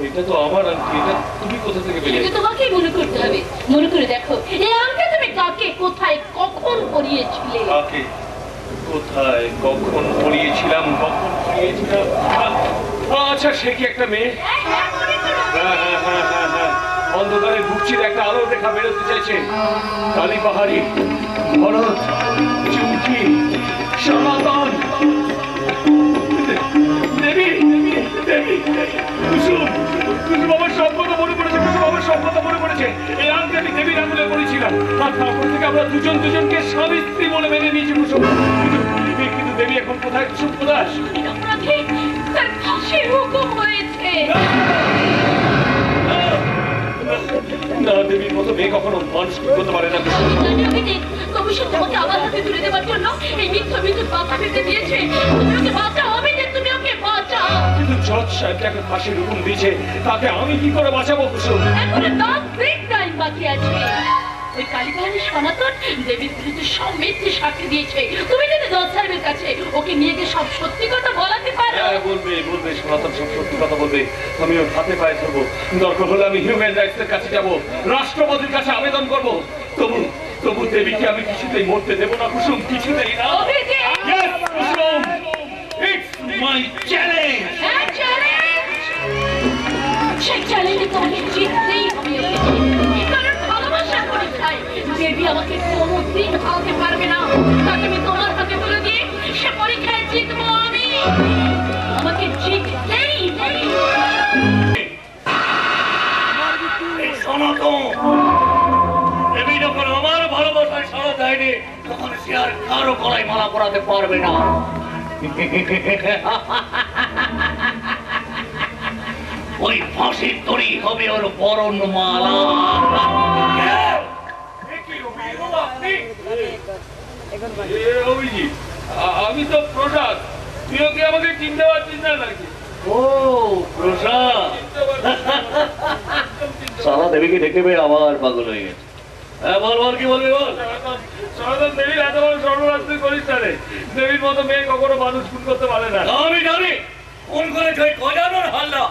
B: এটা তো আমার আংটি, এটা তুমি কোথা থেকে পেলে?
D: এটা তোমাকেই মনে করতে হবে। মনে করে দেখো, এই আংটি তুমি কাকে, কোথায়, কখন পরিয়েছিলে?
B: কাকে, কোথায়, কখন পরিয়েছিলাম, কখন পরিয়েছিলাম? আচ্ছা, সে কি একটা মেয়ে? হ্যাঁ, অন্ধকারে বুকচির একটা আলো দেখা বেরোতে চাইছে। কালী পাহাড়ি, ভরত, চুমকি, সনাতন, দেবী, দেবী, কুসুম, কুসুম আমার সব কথা মনে পড়েছে, কুসুম আমার সব কথা মনে পড়েছে। এই আংটি আমি দেবীর আঙুলে পড়েছিলাম, আর তারপর থেকে আমরা দুজনকে স্বামী স্ত্রী বলে মেনে নিয়েছি কুসুম। কিন্তু দেবী এখন কোথায়? কুসুম কোথায়?
D: তার ফাঁসির হুকুম হয়েছে।
B: না, দেবীর মতো মেয়ে কখনো মানুষ করতে পারে না।
D: তবু সে তোমাকে আমার হাতে তুলে দেওয়ার জন্য এই মিথ্যা কথা ভেবে দিয়েছে। তুমি ওকে বাঁচাও, আমি যে তুমি ওকে বাঁচাও।
B: কিন্তু জজ সাহেব যাকে ফাঁসির হুকুম দিয়েছে তাকে আমি কি করে বাঁচাবো কুসুম?
D: এখনো 10 মিনিট টাইম বাকি আছে। ওই কালীবাড়ির সনাতন দেবীর বিরুদ্ধে সব মিথ্যে সাক্ষী দিয়েছে। তুমি যদি জজ সাহেবের কাছে ওকে নিয়ে গিয়ে সব সত্যি কথা বলাতে পারো।
B: হ্যাঁ, বলবে সনাতন সব সত্যি কথা বলবে। আমি ওর হাতে পায়ে ধরবো, দরকার হলে আমি হিউম্যান রাইটস এর কাছে যাবো, রাষ্ট্রপতির কাছে আবেদন করবো। তবু দেবীকে আমি কিছুতেই মরতে দেবো না কুসুম, কিছুতেই না। Yes, Kusum, it's my challenge.
D: হ্যাঁ, চ্যালেঞ্জ। সেই চ্যালেঞ্জে তোমাকে জিততেই হবে। কারণ ভালোবাসার পরীক্ষায় দেবী আমাকে কোনোদিন হারাতে পারবে না। তাকে আমি তোমার হাতে তুলে দিয়ে সে পরীক্ষায় জিতবো আমি। আমাকে জিততেই
B: সনাতন দেবী যখন আমার ভালোবাসায় সাড়া দেয়নি তখন সে আর কারো গলায় মালা পরাতে পারবে না।
F: ওই ফাঁসির তরি হবে ওর বরণ মালা।
B: আমি তো প্রসাদ, তুইও কি আমাকে চিনতে পারছিস না নাকি?
F: ও প্রসাদ, সারা দেবীকে দেখে পেয়ে আবার পাগল হয়ে গেছে। হ্যাঁ বল বল, কি বলবি বল।
B: সনাতন দেবীর এত বড় সর্বরাত্রি করিস না রে। দেবীর মতো মেয়ে কখনো মানুষ খুন করতে পারে না।
F: আমি জানি কোন করে তুই গজানোর হাল্লা,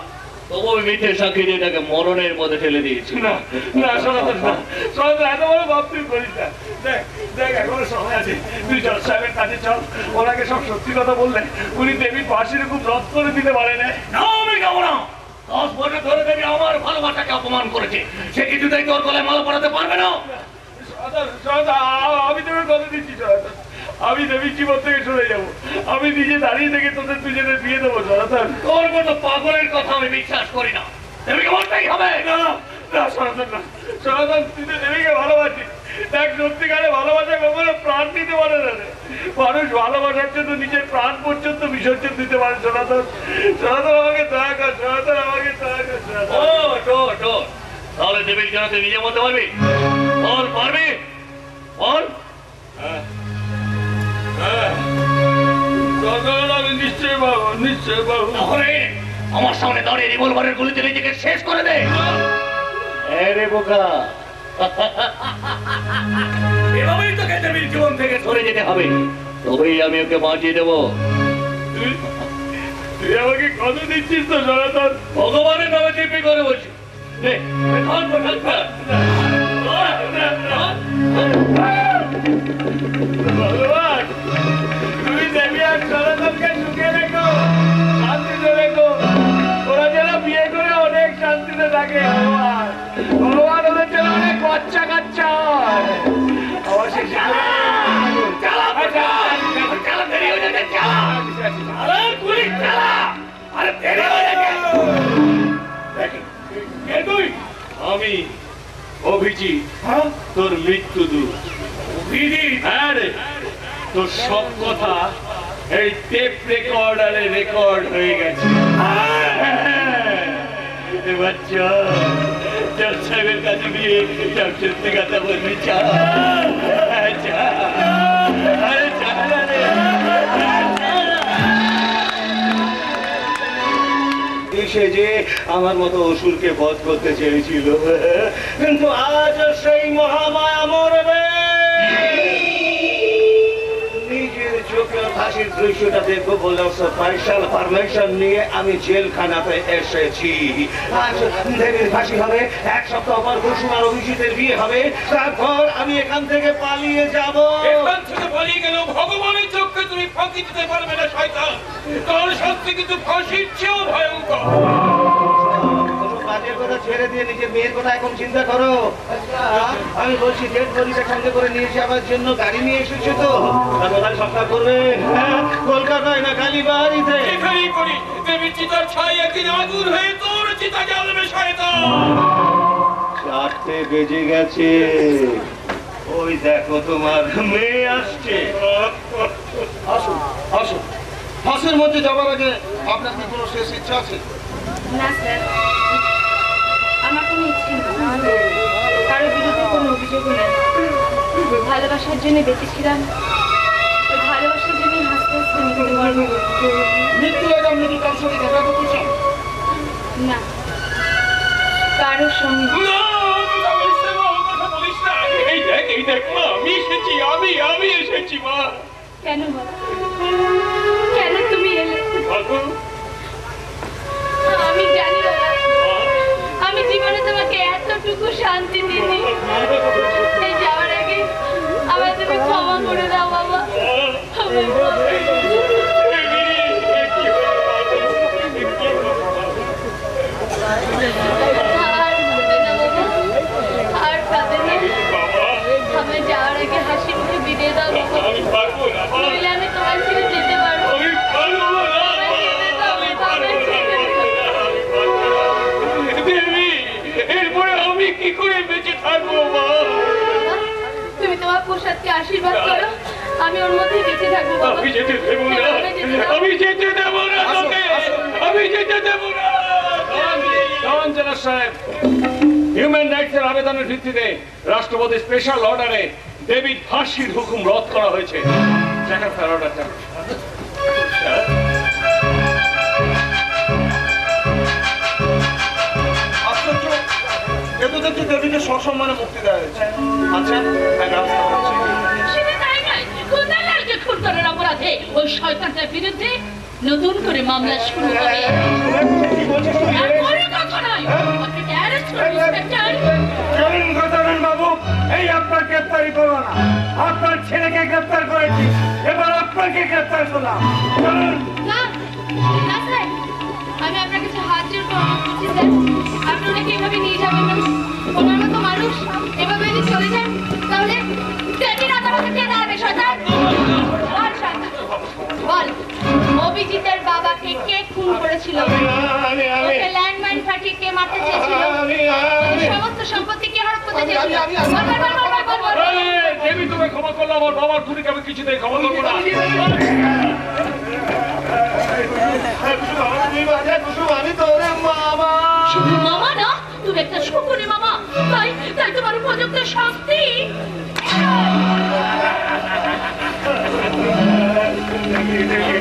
F: তবু আমি মিথ্যে সাক্ষী দিয়ে তাকে মরণের মধ্যে ঠেলে দিয়েছি।
B: না না সনাতন না, সনাতন এত বড় ভাব তুই করিস না। দেখ দেখ এখনো সময় আছে, তুই জজ সাহেবের কাছে চল, ওনাকে সব সত্যি কথা বললে উনি দেবীর ফাঁসির খুব রদ করে দিতে পারে না।
F: আমি যাবো না। 10 বছর ধরে দেবী আমার ভালোবাসাকে অপমান করেছে, সে কিছুতেই তোর গলায় মালা পরাতে পারবে না।
B: আমি তোকে কথা দিচ্ছি সনাতন, আমি দেবীর জীবন থেকে সরে যাবো। আমি নিজে দাঁড়িয়ে থেকে তোদের দুজনের বিয়ে দেবো সনাতন।
F: তোর মতো পাগলের কথা আমি বিশ্বাস করি না। দেবীকে বলতেই হবে।
B: না না সনাতন না, সনাতন তুই তো দেবীকে ভালোবাসিস। দেখ সত্যিকারে ভালোবাসা কখনো প্রাণ দিতে পারে না রে। মানুষ ভালোবাসার জন্য নিজের প্রাণ পর্যন্ত বিসর্জন দিতে পারে। সনাতন, সনাতন আমাকে দয়া কর, সনাতন আমাকে দয়া কর।
F: তাহলে দেবীর কেন তুই নিজে বলতে পারবি? বল, পারবি? বল।
B: আমি নিশ্চয় পাবো, নিশ্চয় পাবো।
F: তাহলে আমার সামনে দাঁড়িয়ে রিভলভারের গুলিতে নিজেকে শেষ করে দে। রে বোকা, এভাবেই তোকে দেবীর জীবন থেকে সরে যেতে হবে, তবেই আমি ওকে বাঁচিয়ে দেবো।
B: তুই আমাকে কত দিচ্ছিস তো সনাতন?
F: ভগবানের নামে চিপি করে বলছি।
B: ভগবান, তুমি দেবী আর সনাতনকে সুখে রেখো, শান্তিতে রেখো। ওরা যেন বিয়ে করে অনেক শান্তিতে থাকে। ভগবান, ভগবান ওদের যেন অনেক বাচ্চা কাচ্চা হয়। আমার শেষে আমি অভিজিৎ, তোর মৃত্যু দূত। হ্যাঁ রে, তোর সব কথা এই টেপ রেকর্ডারে রেকর্ড হয়ে গেছে। এবার চল, জজ সাহেবের কাছে গিয়ে সব সত্যি কথা বলবি। চল আরে চল রে। সে যে আমার মতো অসুরকে বধ করতে চেয়েছিল, কিন্তু আজ সেই মহামায়া মরবে। নিজের চোখে ফাঁসির দৃশ্যটা দেখবো বলে স্পেশাল পারমিশন নিয়ে আমি জেলখানাতে এসেছি। আজ দেবীর ফাঁসি হবে, 1 সপ্তাহ পর কুসুম আর অভিজিতের বিয়ে হবে, তারপর আমি এখান থেকে পালিয়ে যাব।
C: এখান থেকে পালিয়ে গেল ভগবানের চোখে তুমি ফাঁকি দিতে পারবে না শয়তান। তোর শাস্তি কিন্তু ফাঁসির চেয়েও ভয়ঙ্কর।
B: কাজের কথা ছেড়ে দিয়ে নিজের মেয়ের কথা এখন চিন্তা করো। আমি বলছি ডেড বডিটা সঙ্গে করে নিয়ে যাবার জন্য গাড়ি নিয়ে এসেছো তো? কোথায় সরকার করবে? কলকাতায় না কালীবাড়িতে?
C: এখানেই করি। দেবীর চিতার ছাই একদিন আগুন হয়ে তোর চিতা জ্বালবে শয়তান।
B: 4টে বেজে গেছে, ওই দেখো তোমার মেয়ে আসছে।
G: আসুন আসুন, ফাঁসির মধ্যে যাওয়ার আগে আপনার কি কোনো শেষ ইচ্ছা আছে?
D: না স্যার, আমার কোনো ইচ্ছে নেই, কারোর বিরুদ্ধে কোনো অভিযোগও নেই। ভালোবাসার জন্য বেঁচেছিলাম, ওই ভালোবাসার জন্যই হাসতে হাসতে মৃত্যুবরণ করছি।
G: মৃত্যু আগে আপনি কি কারোর সাথে দেখা করতে চান?
D: না, কারোর সঙ্গে
C: না, কথা বলিস না মা, কথা বলিস না। এই দেখ মা, আমি এসেছি, আমি এসেছি মা।
D: কেন বাবা, কেন তুমি এলে? আমি জানি বাবা, আমি জীবনে তোমাকে এতটুকু শান্তি দিইনি। এই যাওয়ার আগে আমায় তুমি ক্ষমা করে দাও বাবা। আর কাঁদে না, আমায় যাওয়ার আগে হাসি মুখে বিদায় দাও বাবা, নইলে আমি তোমার ছেড়ে যেতে পারবো না।
C: আমি কি করে বেঁচে থাকবো মা?
D: তুমি তোমার প্রসাদকে আশীর্বাদ করো, আমি ওর মধ্যে বেঁচে থাকবো বাবা।
B: আমি যেতে দেব না, আমি যেতে দেব না তোকে, আমি যেতে দেব না। জনাব সাহেব, হিউম্যান রাইটস এর আবেদনের ভিত্তিতে রাষ্ট্রপতি স্পেশাল অর্ডারে ডেভিড ফাঁসির হুকুম রদ করা হয়েছে। দেখেন স্যার অর্ডারটা।
G: আশ্চর্য, এ তো দেখছি ডেভিডকে সসম্মানে মুক্তি দেওয়া হয়েছে। আচ্ছা, তাই ব্যবস্থা করছি।
A: শুধু তাই নয়, কুন্দালালকে খুন করার অপরাধে ওই শয়তানটার বিরুদ্ধে নতুন করে মামলা শুরু হবে।
G: কি বলছিস তুই?
A: আর কোনো কথা নয়, ওকে অ্যারেস্ট করুন ইন্সপেক্টর।
E: চলুন গতরণ বাবু, এই আপনার গ্রেপ্তারি করো না। আপনার ছেলেকে গ্রেপ্তার করেছি, এবার আপনাকে গ্রেপ্তার করলাম। চলুন।
D: না না স্যার, আমি আপনার কাছে হাত জোর করে অনুরোধ করছি স্যার, আপনি ওনাকে এভাবে নিয়ে যাবেন না। ওনার মতো মানুষ এভাবে যদি চলে যান তাহলে ডেভিড আদালতে কে দাঁড়াবে? শয়তান বল, শয়তান বল, অভিজিতের বাবাকে কে খুন করেছিল? ওকে ল্যান্ডমাইন ফাটিয়ে কে মারতে চেয়েছিল? সমস্ত সম্পত্তি কে হড়প করতে চেয়েছিল? বল।
B: দেবী, তুমি ক্ষমা করলো, আমার বাবার খুনিকে আমি কিছুতেই ক্ষমা করবো না।
A: শুধু মামা না, তুমি একটা শকুনি মামা। তাই তাই তোমার উপযুক্ত শাস্তি।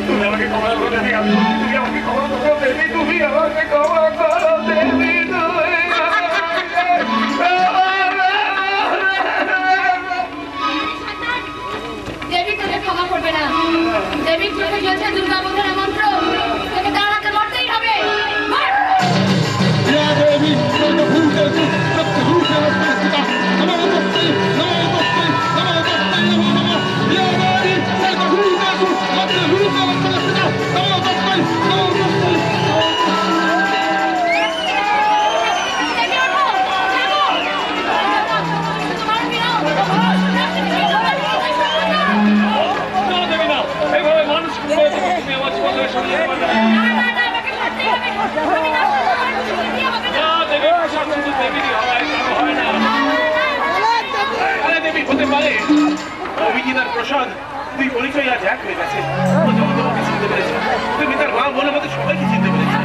E: তুমি আমাকে ক্ষমা করে দিও, তুমি আমাকে ক্ষমা করো দেবী, তুমি আমাকে ক্ষমা করো দেবী,
D: দেবী তোকে ক্ষমা করবে না। দেবী চোখে জ্বলছে দুর্গাবন্ধের মন্ত্র, তোকে দাঁড়াতে মরতেই হবে।
C: প্রসাদ, তুই পরিচয় আজ এক হয়ে গেছে। তোমাকে চিনতে পেরেছে, তুমি তার মা মনে মতো সবাইকে চিনতে পেরেছে।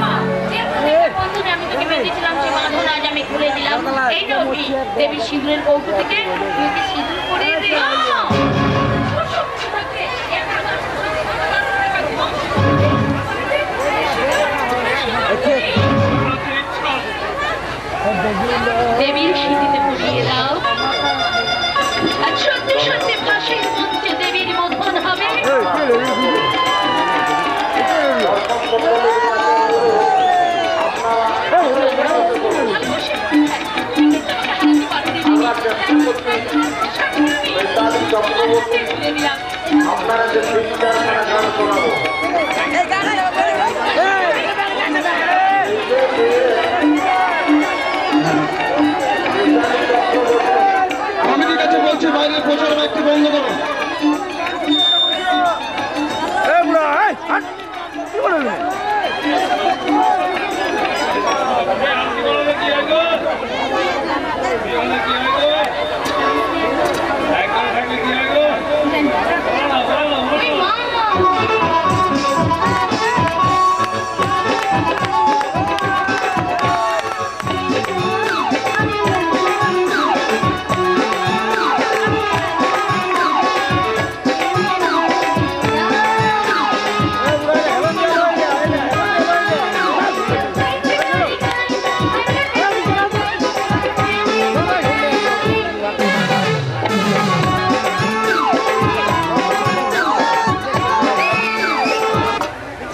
A: বন্ধনে আমি তোকে বেঁধেছিলাম, যে বাঁধন আজ আমি খুলে দিলাম। এই নবী দেবী সিঁদুরের কৌটো থেকে তুই সিঁদুর পরিয়ে দিলাম। দেবীর সিঁথিতে পরিয়ে দাও। আর সত্যি সত্যি ফাঁসির মঞ্চে দেবীর মধ্যন হবে।
H: আপনারা যে শিক্ষার গান শোনাবো
G: কমিটির কাছে বলছি বাইরের প্রচারণা একটু বন্ধ করুন।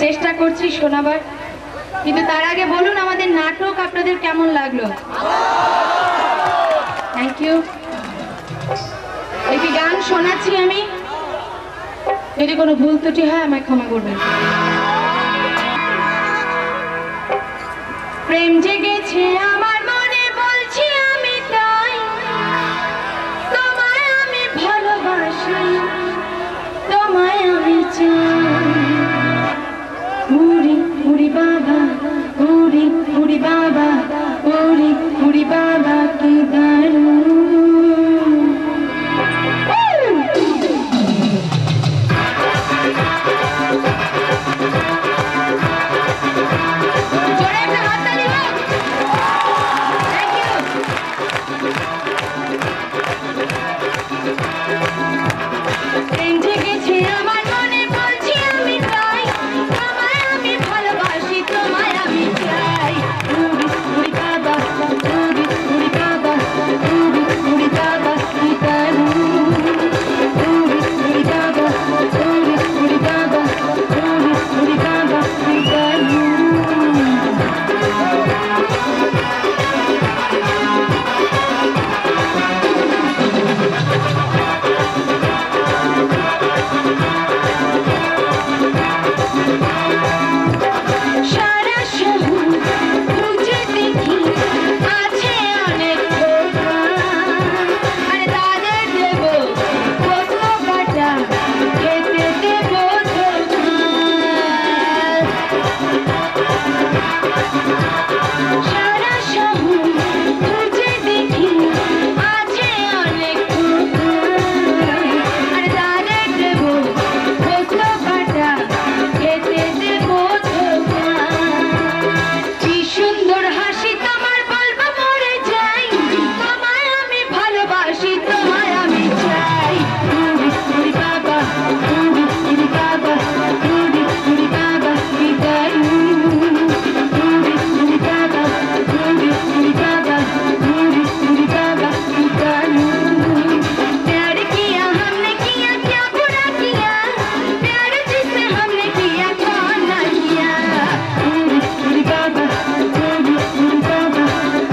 D: চেষ্টা করছি শোনাবার, কিন্তু তার আগে বলুন আমাদের নাটক আপনাদের কেমন লাগলো? Thank you. একটি গান শোনাচ্ছি আমি, যদি কোনো ভুল ত্রুটি হয় আমায় ক্ষমা করবেন। প্রেম জেগেছে আমার মনে, বলছি আমি তাই, তোমায় আমি ভালোবাসি, তোমায় আমি চাই। উড়ি উড়ি বাবা, উড়ি উড়ি বাবা, উড়ি উড়ি বাবা, কি দারুণ। রেঞ্জে গেছে আমার মনে বলছি আমি তাই তোমায় আমি ভালোবাসি তোমায় আমি চাই উড়ি কাদা উড়ি কাদা উড়ি কাদা কি করু উড়ি কাদা উড়ি কাদা উড়ি কাদা কি করু সারা শহর খুঁজে দেখি আছে অনেক দোকান আরে তাদের দেব কত কাটা খেতে দেব সারা শহর খুঁজে দেখি আছে অনেক দোকান আরে তাদের দেব কত কাটা খেতে দেব কি সুন্দর হাসি তোমার বলবো মরে যাই তোমায় আমি ভালোবাসি তোমায় আমি চাই উড়ি বাবা উড়ি বাবা উড়ি বাবা কি করু উড়ি বাবা উড়ি बाबा की करूं प्यार किया हमने किया क्या बुरा किया प्यार जिससे हमने किया कौन ना किया उड़ी बाबा उड़ी बाबा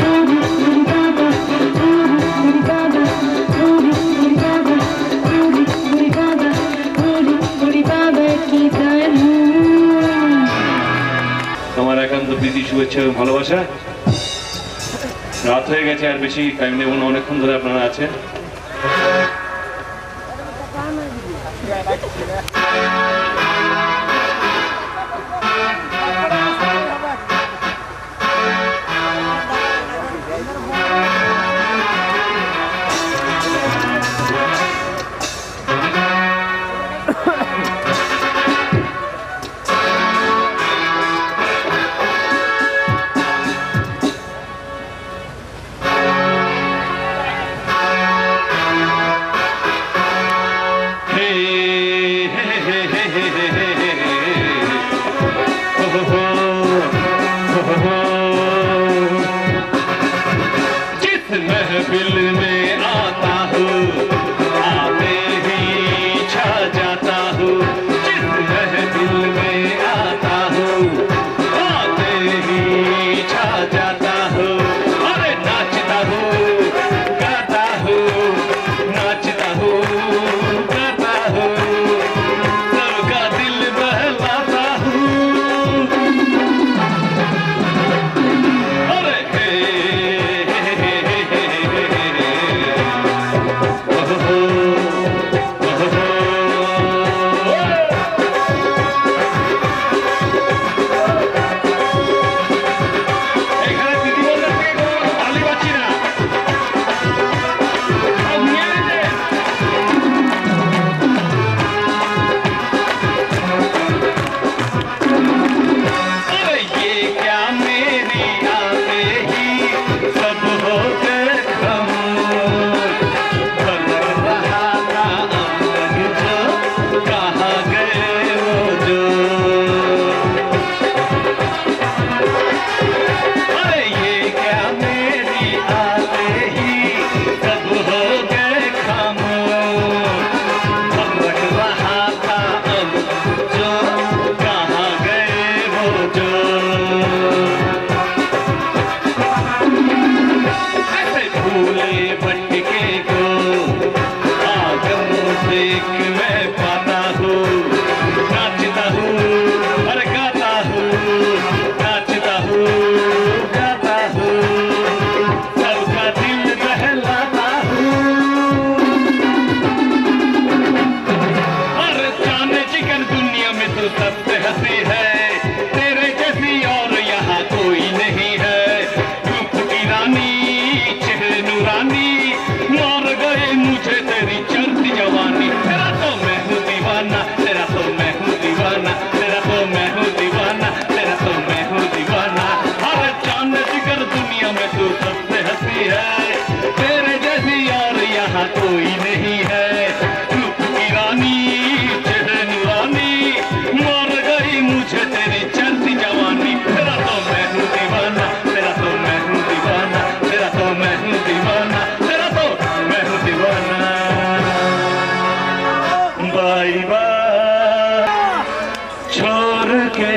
D: उड़ी बाबा उड़ी बाबा उड़ी बाबा उड़ी बाबा उड़ी बाबा की करूं
B: তোমার একান্ত প্রীতি শুভেচ্ছা এবং ভালোবাসা। রাত হয়ে গেছে, আর বেশি টাইম নেব না, অনেকক্ষণ ধরে আপনারা আছেন। महफिल में आता हूँ आते ही छा जाता हूँ जिस महफिल में आता हूँ आते ही छा जाता हूँ अरे नाचता हूँ गाता हूँ नाचता हूँ गाता हूँ सबका दिल बहलाता हूँ अरे रानी मार गए मुझे तेरी चलती जवानी।
H: जाइबा छोड़ के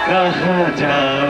H: कहाँ जाओ